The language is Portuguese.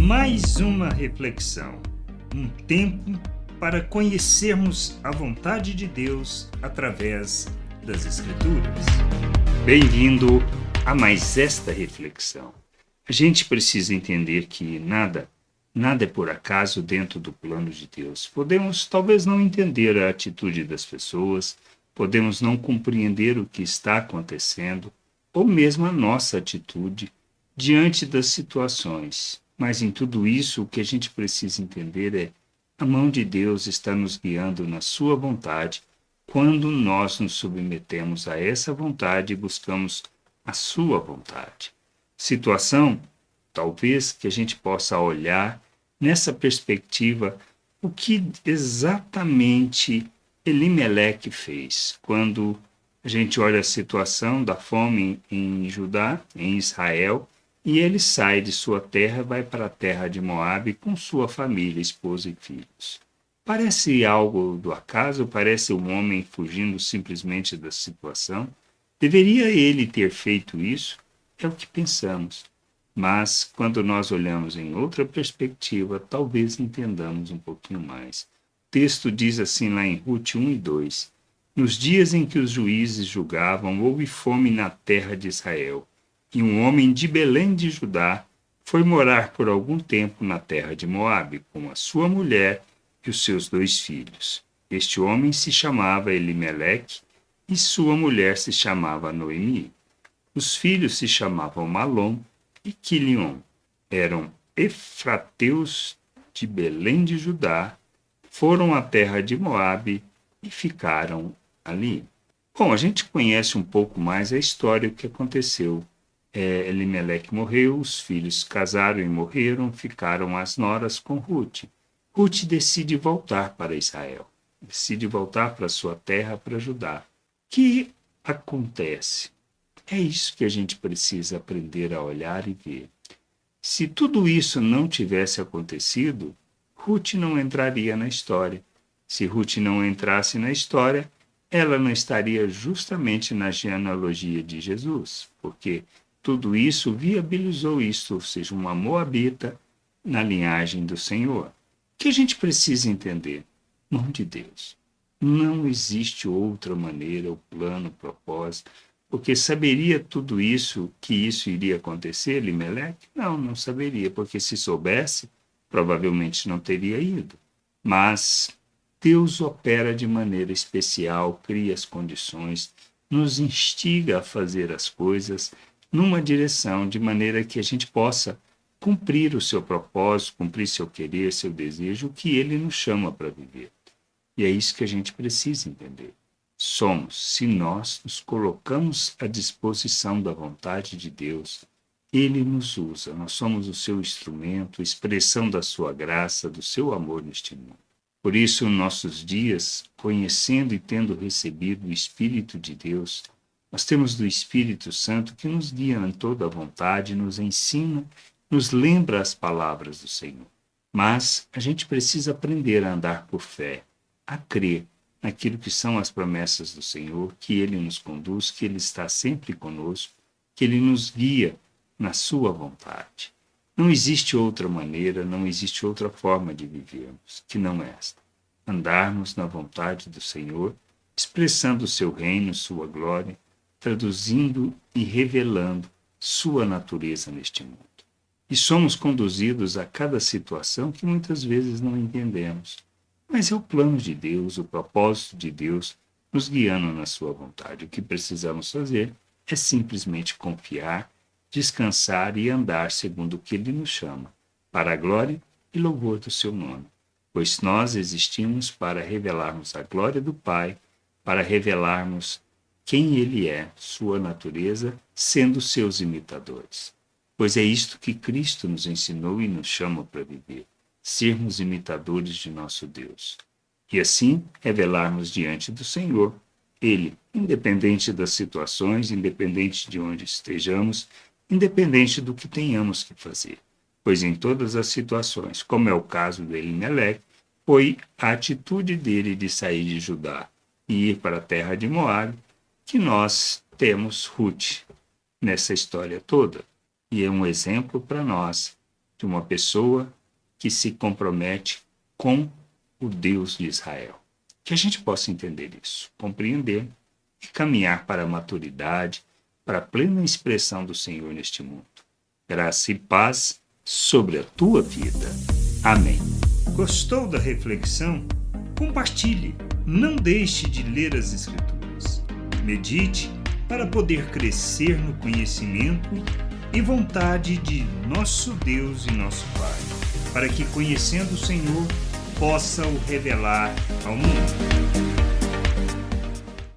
Mais uma reflexão, um tempo para conhecermos a vontade de Deus através das Escrituras. Bem-vindo a mais esta reflexão. A gente precisa entender que nada é por acaso dentro do plano de Deus. Podemos talvez não entender a atitude das pessoas, podemos não compreender o que está acontecendo, ou mesmo a nossa atitude diante das situações. Mas em tudo isso, o que a gente precisa entender é a mão de Deus está nos guiando na sua vontade quando nós nos submetemos a essa vontade e buscamos a sua vontade. Situação, talvez que a gente possa olhar nessa perspectiva o que exatamente Elimeleque fez quando a gente olha a situação da fome em Judá, em Israel, e ele sai de sua terra e vai para a terra de Moabe com sua família, esposa e filhos. Parece algo do acaso, parece um homem fugindo simplesmente da situação. Deveria ele ter feito isso? É o que pensamos. Mas, quando nós olhamos em outra perspectiva, talvez entendamos um pouquinho mais. O texto diz assim lá em Rute 1 e 2. Nos dias em que os juízes julgavam, houve fome na terra de Israel. E um homem de Belém de Judá foi morar por algum tempo na terra de Moabe, com a sua mulher e os seus 2 filhos. Este homem se chamava Elimeleque e sua mulher se chamava Noemi. Os filhos se chamavam Malom e Quilion. Eram efrateus de Belém de Judá, foram à terra de Moabe e ficaram ali. Bom, a gente conhece um pouco mais a história, o que aconteceu. Elimeleque morreu, os filhos casaram e morreram, ficaram as noras com Rute. Rute decide voltar para Israel, decide voltar para sua terra, para Judá. O que acontece? É isso que a gente precisa aprender a olhar e ver. Se tudo isso não tivesse acontecido, Rute não entraria na história. Se Rute não entrasse na história, ela não estaria justamente na genealogia de Jesus, porque tudo isso viabilizou isso, ou seja, uma moabita na linhagem do Senhor. O que a gente precisa entender? Mão de Deus. Não existe outra maneira, o plano, o propósito, porque saberia tudo isso, que isso iria acontecer, Elimeleque? Não saberia, porque se soubesse, provavelmente não teria ido. Mas Deus opera de maneira especial, cria as condições, nos instiga a fazer as coisas numa direção, de maneira que a gente possa cumprir o seu propósito, cumprir seu querer, seu desejo, o que ele nos chama para viver. E é isso que a gente precisa entender. Se nós nos colocamos à disposição da vontade de Deus, ele nos usa, nós somos o seu instrumento, expressão da sua graça, do seu amor neste mundo. Por isso, em nossos dias, conhecendo e tendo recebido o Espírito de Deus, nós temos do Espírito Santo que nos guia em toda a vontade, nos ensina, nos lembra as palavras do Senhor. Mas a gente precisa aprender a andar por fé, a crer naquilo que são as promessas do Senhor, que Ele nos conduz, que Ele está sempre conosco, que Ele nos guia na sua vontade. Não existe outra maneira, não existe outra forma de vivermos que não esta. Andarmos na vontade do Senhor, expressando o seu reino, sua glória, traduzindo e revelando sua natureza neste mundo. E somos conduzidos a cada situação que muitas vezes não entendemos. Mas é o plano de Deus, o propósito de Deus, nos guiando na sua vontade. O que precisamos fazer é simplesmente confiar, descansar e andar segundo o que Ele nos chama, para a glória e louvor do seu nome. Pois nós existimos para revelarmos a glória do Pai, para revelarmos quem Ele é, sua natureza, sendo seus imitadores. Pois é isto que Cristo nos ensinou e nos chama para viver, sermos imitadores de nosso Deus. E assim revelarmos diante do Senhor, Ele, independente das situações, independente de onde estejamos, independente do que tenhamos que fazer. Pois em todas as situações, como é o caso de Elimeleque, foi a atitude dele de sair de Judá e ir para a terra de Moabe, que nós temos Rute nessa história toda. E é um exemplo para nós de uma pessoa que se compromete com o Deus de Israel. Que a gente possa entender isso, compreender e caminhar para a maturidade, para a plena expressão do Senhor neste mundo. Graça e paz sobre a tua vida. Amém. Gostou da reflexão? Compartilhe. Não deixe de ler as Escrituras. Medite para poder crescer no conhecimento e vontade de nosso Deus e nosso Pai, para que, conhecendo o Senhor, possa o revelar ao mundo.